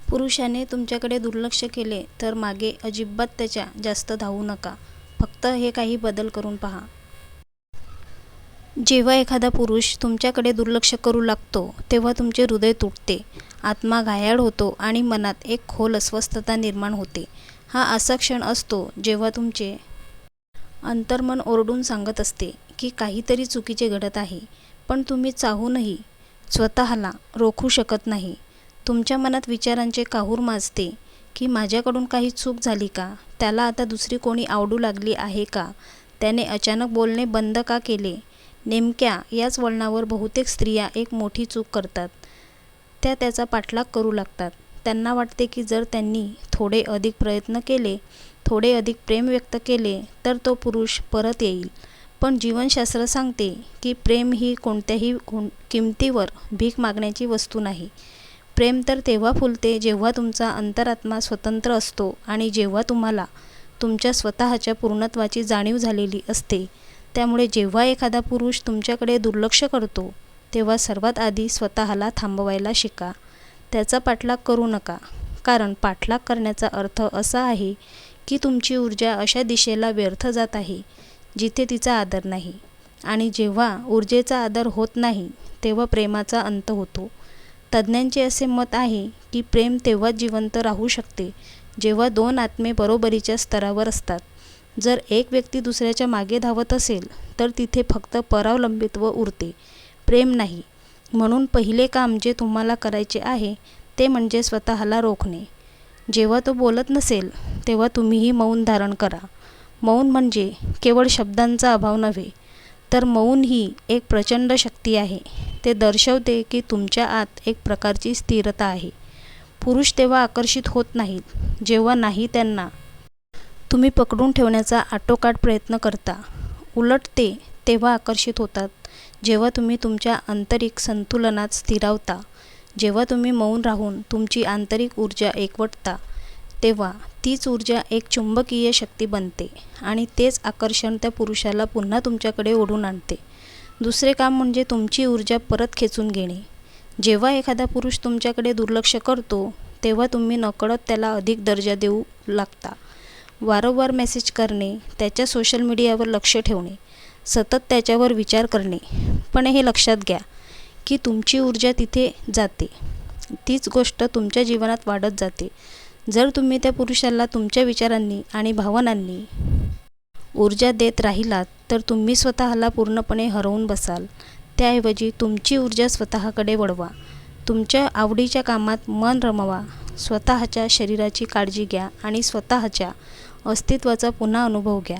पुरुषाने तुमच्याकडे दुर्लक्ष केले तर मागे अजिबात त्याच्या जास्त धावू नका. फक्त हे काही बदल करून पहा. जेव्हा एखादा पुरुष तुमच्याकडे दुर्लक्ष करू लागतो तेव्हा तुमचे हृदय तुटते, आत्मा घायाळ होतो आणि मनात एक खोल अस्वस्थता निर्माण होते. हा असा क्षण असतो जेव्हा तुमचे अंतर्मन ओरडून सांगत असते की काहीतरी चुकीचे घडत आहे, पण तुम्ही चाहूनही स्वतःला रोखू शकत नाही. तुमच्या मनात विचारांचे काहूर माजते की माझ्याकडून काही चूक झाली का? त्याला आता दुसरी कोणी आवडू लागली आहे का? त्याने अचानक बोलणे बंद का केले? नेमक्या याच वळणावर बहुतेक स्त्रिया एक मोठी चूक करतात. त्या त्याचा पाठलाग करू लागतात. त्यांना वाटते की जर त्यांनी थोडे अधिक प्रयत्न केले, थोडे अधिक प्रेम व्यक्त केले तर तो पुरुष परत येईल. पण जीवनशास्त्र सांगते की प्रेम ही कोणत्याही किमतीवर भीक मागण्याची वस्तू नाही. प्रेम तर तेव्हा फुलते जेव्हा तुमचा अंतरात्मा स्वतंत्र असतो आणि जेव्हा तुम्हाला तुमच्या स्वतःच्या पूर्णत्वाची जाणीव झालेली असते. त्यामुळे जेव्हा एखादा पुरुष तुमच्याकडे दुर्लक्ष करतो तेव्हा सर्वात आधी स्वतःला थांबवायला शिका. त्याचा पाठलाग करू नका, कारण पाठलाग करण्याचा अर्थ असा आहे की तुमची ऊर्जा अशा दिशेला व्यर्थ जात आहे जिथे तिचा आदर नाही. आणि जेव्हा ऊर्जेचा आदर होत नाही तेव्हा प्रेमाचा अंत होतो. तज्ज्ञांचे असे मत आहे की प्रेम तेव्हाच जिवंत राहू शकते जेव्हा दोन आत्मे बरोबरीच्या स्तरावर असतात. जर एक व्यक्ती दुसऱ्याच्या मागे धावत असेल तर तिथे फक्त परावलंबित्व उरते, प्रेम नाही. म्हणून पहिले काम जे तुम्हाला करायचे आहे ते म्हणजे स्वतःला रोखणे. जेव्हा तो बोलत नसेल तेव्हा तुम्हीही मौन धारण करा. मौन म्हणजे केवळ शब्दांचा अभाव नव्हे, तर मौन ही एक प्रचंड शक्ती आहे. ते दर्शवते की तुमच्या आत एक प्रकारची स्थिरता आहे. पुरुष तेव्हा आकर्षित होत नाहीत जेव्हा नाही त्यांना तुम्ही पकडून ठेवण्याचा आटोकाट प्रयत्न करता. उलट ते तेव्हा आकर्षित होतात जेव्हा तुम्ही तुमच्या आंतरिक संतुलनात स्थिरावता. जेव्हा तुम्ही मौन राहून तुमची आंतरिक ऊर्जा एकवटता तेव्हा तीच ऊर्जा एक चुंबकीय शक्ती बनते आणि तेच आकर्षण त्या पुरुषाला पुन्हा तुमच्याकडे ओढून आणते. दुसरे काम म्हणजे तुमची ऊर्जा परत खेचून घेणे. जेव्हा एखादा पुरुष तुमच्याकडे दुर्लक्ष करतो तेव्हा तुम्ही नकळत त्याला अधिक दर्जा देऊ लागता. वारंवार मेसेज करणे, त्याच्या सोशल मीडियावर लक्ष ठेवणे, सतत त्याच्यावर विचार करणे. पण हे लक्षात घ्या की तुमची ऊर्जा तिथे जाते, तीच गोष्ट तुमच्या जीवनात वाढत जाते. जर तुम्ही त्या पुरुषाला तुमच्या विचारांनी आणि भावनांनी ऊर्जा देत राहिलात तर तुम्ही स्वतःला पूर्णपणे हरवून बसाल. त्याऐवजी तुमची ऊर्जा स्वतःकडे वळवा. तुमच्या आवडीच्या कामात मन रमवा, स्वतःच्या शरीराची काळजी घ्या आणि स्वतःच्या अस्तित्वाचा पुन्हा अनुभव घ्या.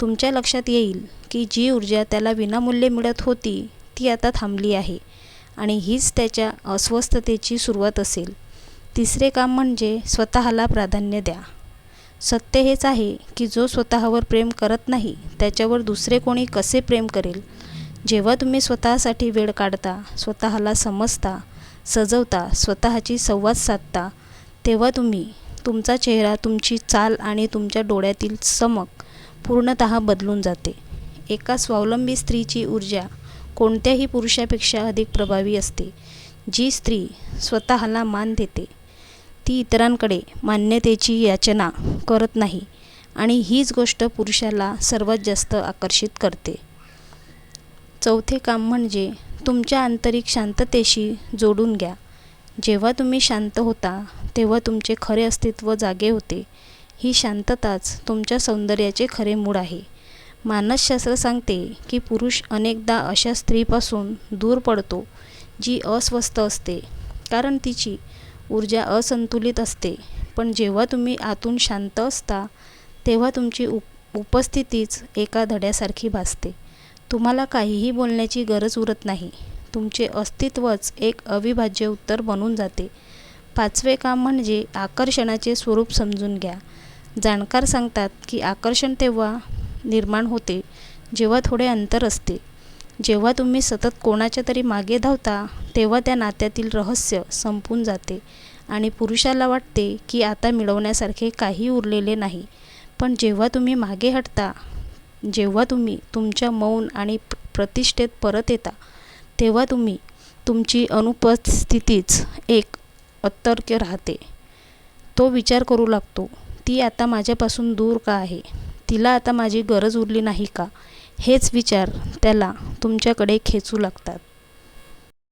तुमच्या लक्षात येईल की जी ऊर्जा त्याला विनामूल्य मिळत होती ती आता थांबली आहे आणि हीच त्याच्या अस्वस्थतेची सुरुवात असेल. तिसरे काम म्हणजे स्वतःला प्राधान्य द्या. सत्य हेच आहे की जो स्वतःवर प्रेम करत नाही त्याच्यावर दुसरे कोणी कसे प्रेम करेल. जेव्हा तुम्ही स्वतःसाठी वेळ काढता, स्वतःला समजता, सजवता, स्वतःची संवाद साधता तेव्हा तुमचा चेहरा, तुमची चाल आणि तुमच्या डोळ्यातील चमक पूर्णतः बदलून जाते. एका स्वावलंबी स्त्रीची ऊर्जा कोणत्याही पुरुषापेक्षा अधिक प्रभावी असते. जी स्त्री स्वतःला मान देते ती इतरांकडे मान्यतेची याचना करत नाही आणि हीच गोष्ट पुरुषाला सर्वात जास्त आकर्षित करते. चौथे काम म्हणजे तुमच्या आंतरिक शांततेशी जोडून घ्या. जेव्हा तुम्ही शांत होता तेव्हा तुमचे खरे अस्तित्व जागे होते. ही शांतताच तुमच्या सौंदर्याचे खरे मूळ आहे. मानसशास्त्र सांगते की पुरुष अनेकदा अशा स्त्रीपासून दूर पडतो जी अस्वस्थ असते, कारण तिची ऊर्जा असंतुलित असते. पण जेव्हा तुम्ही आतून शांत असता तेव्हा तुमची उपस्थितीच एका धड्यासारखी भासते. तुम्हाला काहीही बोलण्याची गरज उरत नाही. तुमचे अस्तित्वच एक अविभाज्य उत्तर बनून जाते. पाचवे काम म्हणजे आकर्षणाचे स्वरूप समजून घ्या. जाणकार सांगतात की आकर्षण तेव्हा निर्माण होते जेव्हा थोडे अंतर असते. जेव्हा तुम्ही सतत कोणाच्या तरी मागे धावता तेव्हा त्या नात्यातील रहस्य संपून जाते आणि पुरुषाला वाटते की आता मिळवण्यासारखे काही उरलेले नाही. पण जेव्हा तुम्ही मागे हटता, जेव्हा तुम्ही तुमच्या मौन आणि प्रतिष्ठेत परत येता तेव्हा तुमची अनुपस्थितीच एक अतर्क्य राहते. तो विचार करू लागतो, ती आता माझ्यापासून दूर का आहे? तिला आता माझी गरज उरली नाही का? हेच विचार त्याला तुमच्याकडे खेचू लागतात.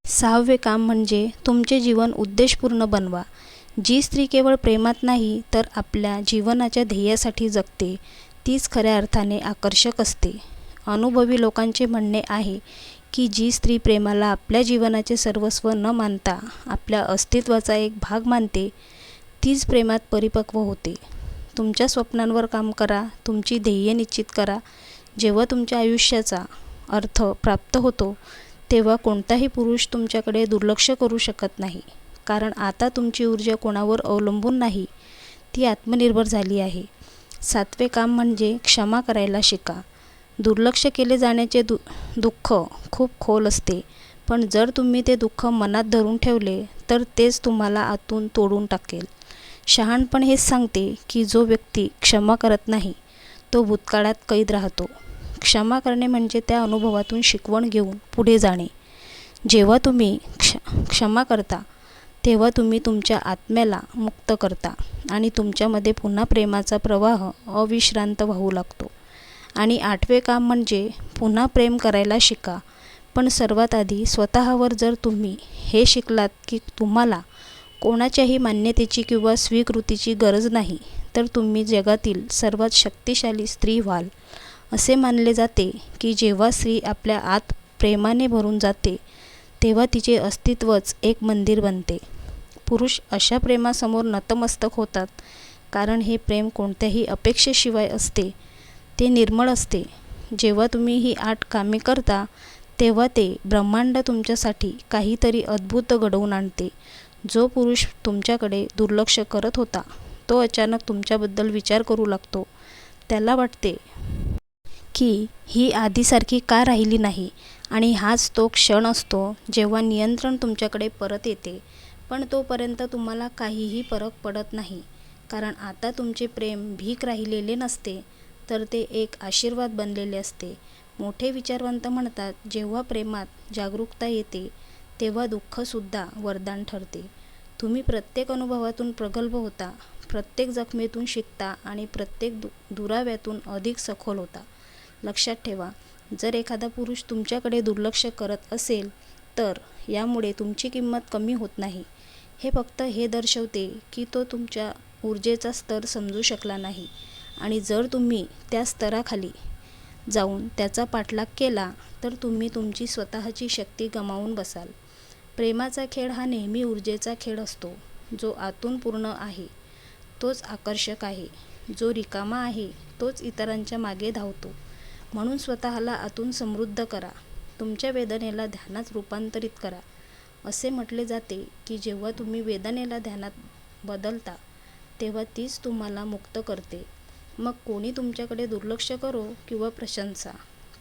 6वे काम म्हणजे तुमचे जीवन उद्देशपूर्ण बनवा. जी स्त्री केवळ प्रेमात नाही तर आपल्या जीवनाच्या ध्येयासाठी जगते, तीच खऱ्या अर्थाने आकर्षक असते. अनुभवी लोकांचे म्हणणे आहे की जी स्त्री प्रेमाला आपल्या जीवनाचे सर्वस्व न मानता आपल्या अस्तित्वाचा एक भाग मानते, तीच प्रेमात परिपक्व होते. तुमच्या स्वप्नांवर काम करा, तुमची ध्येये निश्चित करा. जेव्हा तुमच्या आयुष्याचा अर्थ प्राप्त होतो, तेव्हा कोणताही पुरुष तुमच्याकडे दुर्लक्ष करू शकत नाही. कारण आता तुमची ऊर्जा कोणावर अवलंबून नाही, ती आत्मनिर्भर झाली आहे. 7वे काम म्हणजे क्षमा करायला शिका. दुर्लक्ष केले जाण्याचे दुःख खूप खोल असते, पण जर तुम्ही ते दुःख मनात धरून ठेवले तर तेच तुम्हाला आतून तोडून टाकेल. शहाणपण हेच सांगते की जो व्यक्ती क्षमा करत नाही, तो भूतकाळात कैद राहतो. क्षमा करणे म्हणजे त्या अनुभवातून शिकवण घेऊन पुढे जाणे. जेव्हा तुम्ही क्षमा करता, तेव्हा तुम्ही तुमच्या आत्म्याला मुक्त करता आणि तुमच्यामध्ये पुन्हा प्रेमाचा प्रवाह अविश्रांत वाहू लागतो. आणि 8वे काम म्हणजे पुन्हा प्रेम करायला शिका. पण सर्वात आधी स्वतःवर जर तुम्ही हे शिकलात की तुम्हाला कोणाच्याही मान्यतेची किंवा स्वीकृतीची गरज नाही, तर तुम्ही जगातील सर्वात शक्तिशाली स्त्री व्हाल. असे मानले जाते की जेव्हा स्त्री आपल्या आत प्रेमाने भरून जाते, तेव्हा तिचे अस्तित्वच एक मंदिर बनते. पुरुष अशा प्रेमासमोर नतमस्तक होतात, कारण हे प्रेम कोणत्याही अपेक्षेशिवाय असते. ते निर्मळ असते. जेव्हा तुम्ही ही 8 कामे करता, तेव्हा ते ब्रह्मांड तुमच्यासाठी काहीतरी अद्भुत घडवून आणते. जो पुरुष तुमच्याकडे दुर्लक्ष करत होता, तो अचानक तुमच्याबद्दल विचार करू लागतो. त्याला वाटते की ही आधीसारखी का राहिली नाही, आणि हाच तो क्षण असतो जेव्हा नियंत्रण तुमच्याकडे परत येते. पण तोपर्यंत तुम्हाला काहीही फरक पडत नाही, कारण आता तुमचे प्रेम भीक राहिलेले नसते, तर ते एक आशीर्वाद बनलेले असते. मोठे विचारवंत म्हणतात, जेव्हा प्रेमात जागरूकता येते, तेव्हा दुःखसुद्धा वरदान ठरते. तुम्ही प्रत्येक अनुभवातून प्रगल्भ होता, प्रत्येक जखमेतून शिकता आणि प्रत्येक दुराव्यातून अधिक सखोल होता. लक्षात ठेवा, जर एखादा पुरुष तुमच्याकडे दुर्लक्ष करत असेल, तर यामुळे तुमची किंमत कमी होत नाही. हे फक्त हे दर्शवते की तो तुमच्या ऊर्जेचा स्तर समजू शकला नाही, आणि जर तुम्ही त्या स्तराखाली जाऊन त्याचा पाठलाग केला, तर तुम्ही तुमची स्वतःची शक्ती गमावून बसाल. प्रेमाचा खेळ हा नेहमी ऊर्जेचा खेळ असतो. जो आतून पूर्ण आहे, तोच आकर्षक आहे. जो रिकामा आहे, तोच इतरांच्या मागे धावतो. म्हणून स्वतःला आतून समृद्ध करा. तुमच्या वेदनेला ध्यानात रूपांतरित करा. असे म्हटले जाते की जेव्हा तुम्ही वेदनेला ध्यानात बदलता, तेव्हा तीच तुम्हाला मुक्त करते. मग कोणी तुमच्याकडे दुर्लक्ष करो किंवा प्रशंसा,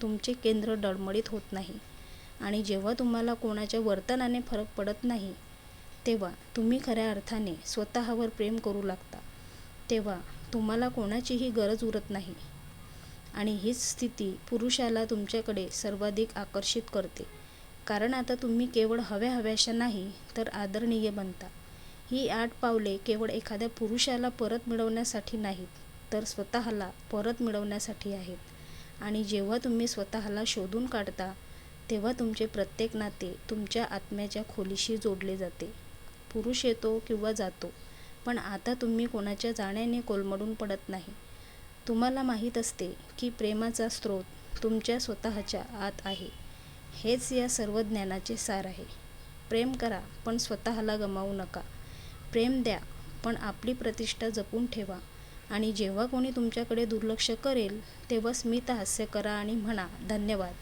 तुमचे केंद्र डळमळीत होत नाही. आणि जेव्हा तुम्हाला कोणाच्या वर्तनाने फरक पडत नाही, तेव्हा तुम्ही खऱ्या अर्थाने स्वतःवर प्रेम करू लागता. तेव्हा तुम्हाला कोणाचीही गरज उरत नाही. आणि हीच स्थिती पुरुषाला तुमच्याकडे सर्वाधिक आकर्षित करते, कारण आता तुम्ही केवळ हव्याशा नाही, तर आदरणीय बनता. ही 8 पावले केवळ एखाद्या पुरुषाला परत मिळवण्यासाठी नाहीत, तर स्वतःला परत मिळवण्यासाठी आहेत. आणि जेव्हा तुम्ही स्वतःला शोधून काढता, तेव्हा तुमचे प्रत्येक नाते तुमच्या आत्म्याच्या खोलीशी जोडले जाते. पुरुष येतो किंवा जातो, पण आता तुम्ही कोणाच्या जाण्याने कोलमडून पडत नाही. तुम्हाला माहीत असते की प्रेमाचा स्रोत तुमच्या स्वतःच्या आत आहे. हेच या सर्व ज्ञानाचे सार आहे. प्रेम करा, पण स्वतःला गमावू नका. प्रेम द्या, पण आपली प्रतिष्ठा जपून ठेवा. आणि जेव्हा कोणी तुमच्याकडे दुर्लक्ष करेल, तेव्हा स्मित हास्य करा आणि म्हणा धन्यवाद,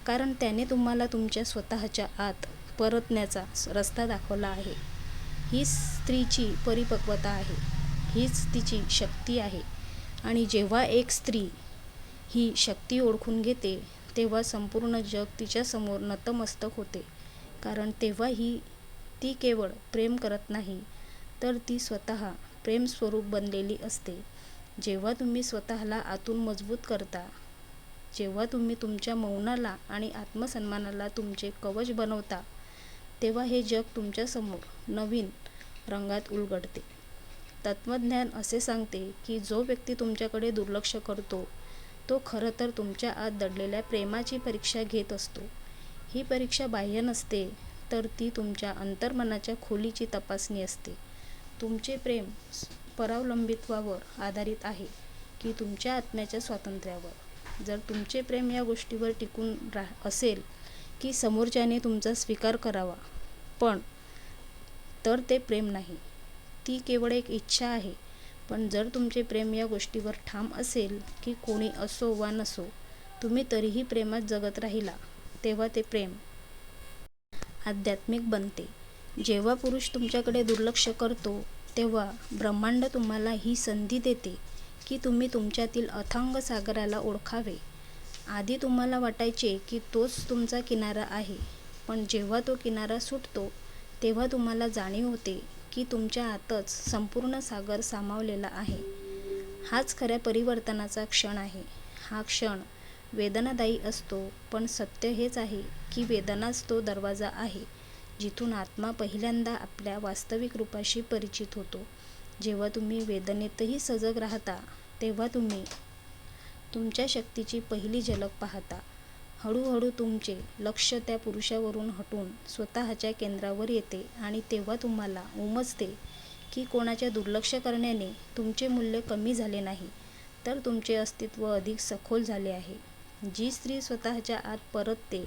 कारण त्याने तुम्हाला तुमच्या स्वतःच्या आत परतण्याचा रस्ता दाखवला आहे. हीच स्त्रीची परिपक्वता आहे. हीच तिची शक्ती आहे. आणि जेव्हा एक स्त्री ही शक्ती ओळखून घेते, तेव्हा संपूर्ण जग तिच्यासमोर नतमस्तक होते. कारण तेव्हा ती केवळ प्रेम करत नाही, तर ती स्वतः प्रेमस्वरूप बनलेली असते. जेव्हा तुम्ही स्वतःला आतून मजबूत करता, जेव्हा तुम्ही तुमच्या मौनाला आणि आत्मसन्मानाला तुमचे कवच बनवता, तेव्हा हे जग तुमच्यासमोर नवीन रंगात उलगडते. तत्त्वज्ञान असे सांगते की जो व्यक्ती तुमच्याकडे दुर्लक्ष करतो तो खरं तर तुमच्या आत दडलेल्या प्रेमाची परीक्षा घेत असतो. ही परीक्षा बाह्य नसते, तर ती तुमच्या अंतर्मनाच्या खोलीची तपासणी असते. तुमचे प्रेम परावलंबित्वावर आधारित आहे की तुमच्या आत्म्याच्या स्वातंत्र्यावर? जर तुमचे प्रेम या गोष्टीवर टिकून असेल की समोरच्याने तुमचा स्वीकार करावा, पण तर ते प्रेम नाही, ती केवळ एक इच्छा आहे. पण जर तुमचे प्रेम या गोष्टीवर ठाम असेल की कोणी असो वा नसो, तुम्ही तरीही प्रेमात जगत राहिला, तेव्हा ते प्रेम आध्यात्मिक बनते. जेव्हा पुरुष तुमच्याकडे दुर्लक्ष करतो, तेव्हा ब्रह्मांड तुम्हाला ही संधी देते की तुम्ही तुमच्यातील अथांग सागराला ओळखावे. आधी तुम्हाला वाटायचे की तोच तुमचा किनारा आहे, पण जेव्हा तो किनारा सुटतो, तेव्हा तुम्हाला जाणीव होते की तुमच्या आतच संपूर्ण सागर सामावलेला आहे. हाच खऱ्या परिवर्तनाचा क्षण आहे. हा क्षण वेदनादायी असतो, पण सत्य हेच आहे की वेदनाच तो दरवाजा आहे जिथून आत्मा पहिल्यांदा आपल्या वास्तविक रूपाशी परिचित होतो. जेव्हा तुम्ही वेदनेतही सजग राहता, तेव्हा तुम्ही तुमच्या शक्तीची पहिली झलक पाहता. हळूहळू तुमचे लक्ष त्या पुरुषावरून हटून स्वतःच्या केंद्रावर येते आणि तेव्हा तुम्हाला उमजते की कोणाच्या दुर्लक्ष करण्याने तुमचे मूल्य कमी झाले नाही, तर तुमचे अस्तित्व अधिक सखोल झाले आहे. जी स्त्री स्वतःच्या आत परतते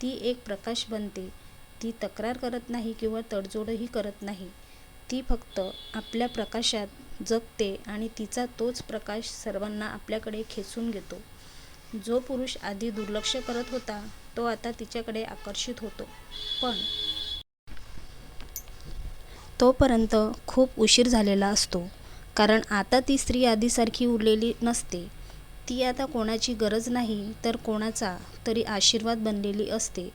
ती एक प्रकाश बनते. ती तक्रार करत नाही किंवा तडजोडही करत नाही. ती फक्त आपल्या प्रकाशात जगते आणि तिचा तोच प्रकाश सर्वांना आपल्याकडे खेचून घेतो. जो पुरुष आधी दुर्लक्ष करत होता, तो आता तिच्याकडे आकर्षित होतो, पण तोपर्यंत खूप उशीर झालेला असतो. कारण आता ती स्त्री आधीसारखी उरलेली नसते. ती आता कोणाची गरज नाही, तर कोणाचा तरी आशीर्वाद बनलेली असते.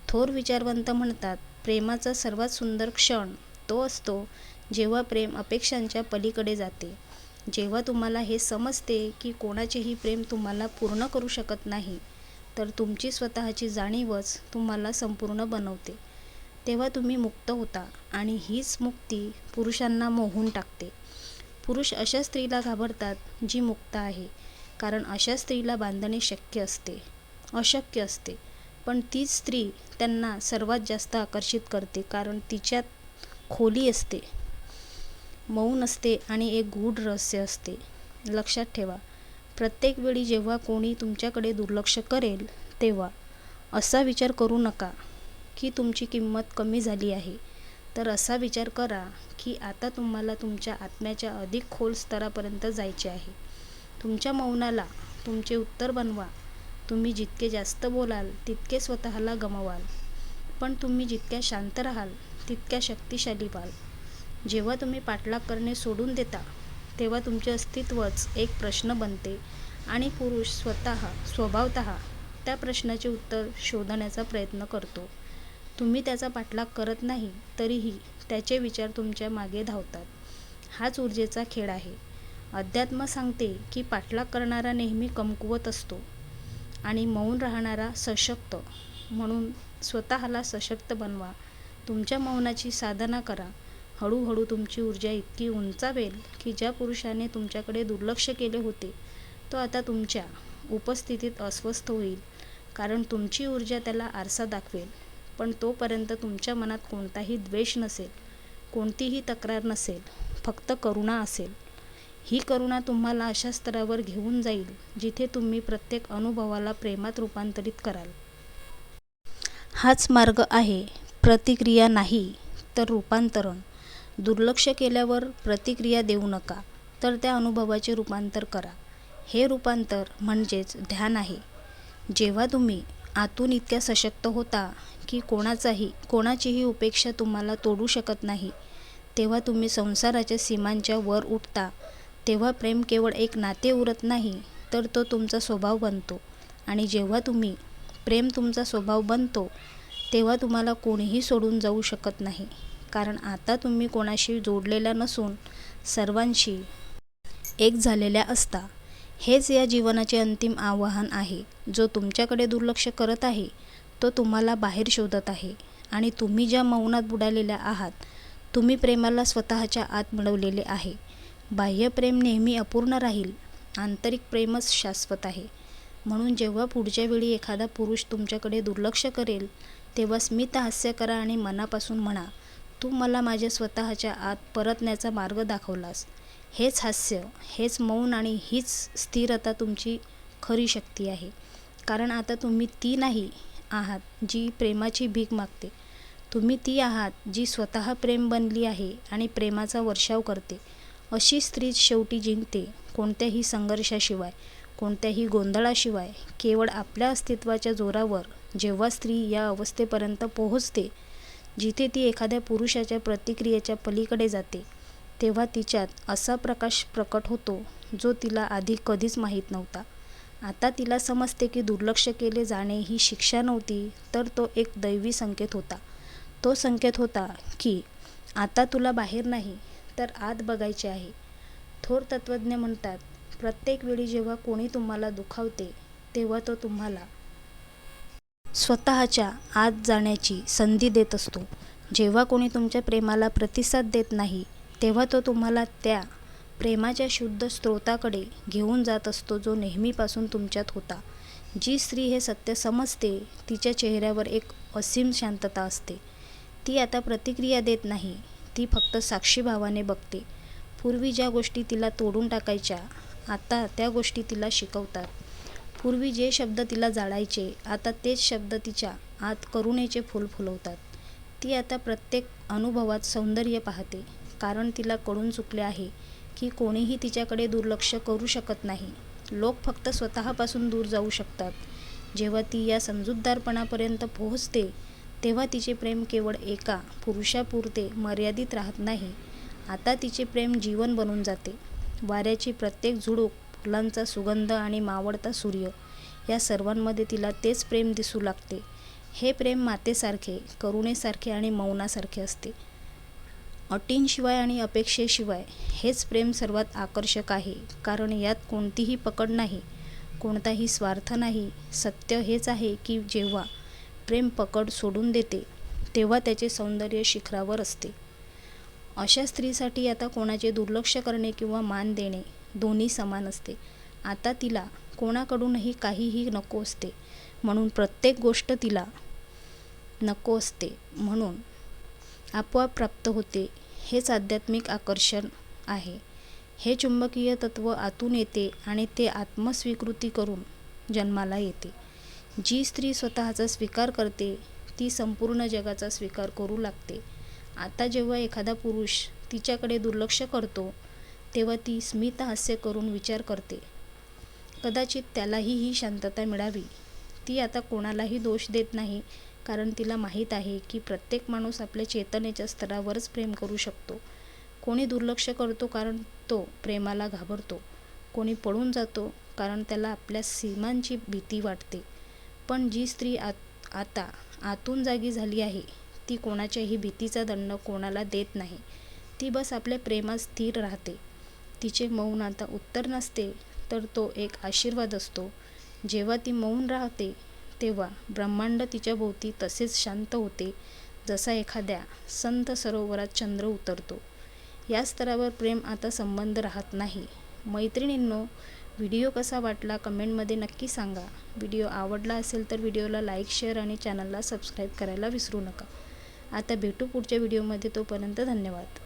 थोर विचारवंत म्हणतात, प्रेमाचा सर्वात सुंदर क्षण तो असतो जेव्हा प्रेम अपेक्षांच्या पलीकडे जाते. जेव्हा तुम्हाला हे समजते की कोणाचेही प्रेम तुम्हाला पूर्ण करू शकत नाही, तर तुमची स्वतःची जाणीवच तुम्हाला संपूर्ण बनवते. तेव्हा तुम्ही मुक्त होता आणि हीच मुक्ती पुरुषांना मोहून टाकते. पुरुष अशा स्त्रीला घाबरतात जी मुक्त आहे, कारण अशा स्त्रीला बांधणे अशक्य असते. पण तीच स्त्री त्यांना सर्वात जास्त आकर्षित करते, कारण तिच्यात खोली असते, मौन असते आणि एक गूढ रहस्य असते. लक्षात ठेवा, प्रत्येक वेळी जेव्हा कोणी तुमच्याकडे दुर्लक्ष करेल, तेव्हा असा विचार करू नका की तुमची किंमत कमी झाली आहे, तर असा विचार करा की आता तुम्हाला तुमच्या आत्म्याच्या अधिक खोल स्तरापर्यंत जायचे आहे. तुमच्या मौनाला तुमचे उत्तर बनवा. तुम्ही जितके जास्त बोलाल तितके स्वतःला गमवाल, पण तुम्ही जितक्या शांत राहाल तितक्या शक्तिशाली व्हाल. जेव्हा तुम्ही पाठलाग करणे सोडून देता, तेव्हा तुमचे अस्तित्वच एक प्रश्न बनते आणि पुरुष स्वभावतः त्या प्रश्नाचे उत्तर शोधण्याचा प्रयत्न करतो. तुम्ही त्याचा पाठलाग करत नाही, तरीही त्याचे विचार तुमच्या मागे धावतात. हाच ऊर्जेचा खेळ आहे. अध्यात्म सांगते की पाठलाग करणारा नेहमी कमकुवत असतो आणि मौन राहणारा सशक्त. म्हणून स्वतःला सशक्त बनवा. तुमच्या मौनाची साधना करा. हळूहळू तुमची ऊर्जा इतकी उंचावेल की ज्या पुरुषाने तुमच्याकडे दुर्लक्ष केले होते, तो आता तुमच्या उपस्थितीत अस्वस्थ होईल, कारण तुमची ऊर्जा त्याला आरसा दाखवेल. पण तोपर्यंत तुमच्या मनात कोणताही द्वेष नसेल, कोणतीही तक्रार नसेल, फक्त करुणा असेल. ही करुणा तुम्हाला अशा स्तरावर घेऊन जाईल जिथे तुम्ही प्रत्येक अनुभवाला प्रेमात रूपांतरित कराल. हाच मार्ग आहे, प्रतिक्रिया नाही तर रूपांतरण. दुर्लक्ष केल्यावर प्रतिक्रिया देऊ नका, तर त्या अनुभवाचे रूपांतर करा. हे रूपांतर म्हणजेच ध्यान आहे. जेव्हा तुम्ही आतून इतक्या सशक्त होता की कोणाचीही उपेक्षा तुम्हाला तोडू शकत नाही, तेव्हा तुम्ही संसाराच्या सीमांच्या वर उठता. तेव्हा प्रेम केवळ एक नाते उरत नाही, तर तो तुमचा स्वभाव बनतो. आणि जेव्हा प्रेम तुमचा स्वभाव बनतो, तेव्हा तुम्हाला कोणीही सोडून जाऊ शकत नाही, कारण आता तुम्ही कोणाशी जोडलेल्या नसून सर्वांशी एक झालेल्या असता. हेच या जीवनाचे अंतिम आवाहन आहे. जो तुमच्याकडे दुर्लक्ष करत आहे, तो तुम्हाला बाहेर शोधत आहे, आणि तुम्ही ज्या मौनात बुडालेल्या आहात, तुम्ही प्रेमाला स्वतःच्या आत मिळवलेले आहे. बाह्य प्रेम नेहमी अपूर्ण राहील, आंतरिक प्रेमच शाश्वत आहे. म्हणून जेव्हा पुढच्या वेळी एखादा पुरुष तुमच्याकडे दुर्लक्ष करेल, तेव्हा स्मित हास्य करा आणि मनापासून म्हणा, तू मला माझ्या स्वतःच्या आत परतण्याचा मार्ग दाखवलास. हेच हास्य, हेच मौन आणि हीच स्थिरता तुमची खरी शक्ती आहे. कारण आता तुम्ही ती नाही आहात जी प्रेमाची भीक मागते. तुम्ही ती आहात जी स्वतः प्रेम बनली आहे आणि प्रेमाचा वर्षाव करते. अशी स्त्री शेवटी जिंकते, कोणत्याही संघर्षाशिवाय, कोणत्याही गोंधळाशिवाय, केवळ आपल्या अस्तित्वाच्या जोरावर. जेव्हा स्त्री या अवस्थेपर्यंत पोहोचते, जिथे ती एखाद्या पुरुषाच्या प्रतिक्रियेच्या पलीकडे जाते, तेव्हा तिच्यात असा प्रकाश प्रकट होतो जो तिला आधी कधीच माहीत नव्हता. आता तिला समजते की दुर्लक्ष केले जाणे ही शिक्षा नव्हती, तर तो एक दैवी संकेत होता. तो संकेत होता की आता तुला बाहेर नाही, तर आत बघायचे आहे. थोर तत्त्वज्ञ म्हणतात, प्रत्येक वेळी जेव्हा कोणी तुम्हाला दुखावते, तेव्हा तो तुम्हाला स्वतःच्या आत जाण्याची संधी देत असतो. जेव्हा कोणी तुमच्या प्रेमाला प्रतिसाद देत नाही, तेव्हा तो तुम्हाला त्या प्रेमाच्या शुद्ध स्रोताकडे घेऊन जात असतो जो नेहमीपासून तुमच्यात होता. जी स्त्री हे सत्य समजते, तिच्या चेहऱ्यावर एक असीम शांतता असते. ती आता प्रतिक्रिया देत नाही, ती फक्त साक्षीभावाने बघते. पूर्वी ज्या गोष्टी तिला तोडून टाकायच्या, आता त्या गोष्टी तिला शिकवतात. पूर्वी जे शब्द तिला जाळायचे, आता तेच शब्द तिच्या आत करुणेचे फूल फुलवतात. ती आता प्रत्येक अनुभवात सौंदर्य पाहते, कारण तिला कळून चुकले आहे की कोणीही तिच्याकडे दुर्लक्ष करू शकत नाही. लोक फक्त स्वतःपासून दूर जाऊ शकतात. जेव्हा ती या समजूतदारपणापर्यंत पोहोचते, तेव्हा तिचे प्रेम केवळ एका पुरुषापुरते मर्यादित राहत नाही. आता तिचे प्रेम जीवन बनून जाते. वाऱ्याची प्रत्येक झुळूक, फुलांचा सुगंध आणि मावळता सूर्य, या सर्वांमध्ये तिला तेच प्रेम दिसू लागते. हे प्रेम मातेसारखे, करुणेसारखे आणि मौनासारखे असते. अटींशिवाय आणि अपेक्षेशिवाय. हेच प्रेम सर्वात आकर्षक आहे, कारण यात कोणतीही पकड नाही, कोणताही स्वार्थ नाही. सत्य हेच आहे की जेव्हा प्रेम पकड सोडून देते, तेव्हा त्याचे सौंदर्य शिखरावर असते. अशा स्त्रीसाठी आता कोणाचे दुर्लक्ष करणे किंवा मान देणे दोन्ही समान असते. आता तिला कोणाकडूनही काहीही नको असते, म्हणून प्रत्येक गोष्ट तिला नको असते म्हणून आपोआप प्राप्त होते. हेच आध्यात्मिक आकर्षण आहे. हे चुंबकीय तत्त्व आतून येते आणि ते आत्मस्वीकृती करून जन्माला येते. जी स्त्री स्वतःचा स्वीकार करते, ती संपूर्ण जगाचा स्वीकार करू लागते. आता जेव्हा एखादा पुरुष तिच्याकडे दुर्लक्ष करतो, तेव्हा ती स्मित हास्य करून विचार करते, कदाचित त्यालाही ही शांतता मिळावी. ती आता कोणालाही दोष देत नाही, कारण तिला माहीत आहे की प्रत्येक माणूस आपल्या चेतनेच्या स्तरावरच प्रेम करू शकतो. कोणी दुर्लक्ष करतो कारण तो प्रेमाला घाबरतो. कोणी पळून जातो कारण त्याला आपल्या सीमांची भीती वाटते. पण जी स्त्री आता आतून जागी झाली आहे, ती कोणाच्याही भीतीचा दंड कोणाला देत नाही. ती बस आपल्या प्रेमात स्थिर राहते. तिचे मौन आता उत्तर नसते, तर तो एक आशीर्वाद असतो. जेव्हा ती मौन राहते, तेव्हा ब्रह्मांड तिच्याभोवती तसेच शांत होते, जसा एखाद्या संत सरोवरात चंद्र उतरतो. या स्तरावर प्रेम आता संबंध राहत नाही. मैत्रिणींनो, व्हिडिओ कसा वाटला कमेंटमध्ये नक्की सांगा. व्हिडिओ आवडला असेल तर व्हिडिओला लाईक, शेअर आणि चॅनलला सबस्क्राईब करायला विसरू नका. आता भेटू पुढच्या व्हिडिओमध्ये. तोपर्यंत धन्यवाद.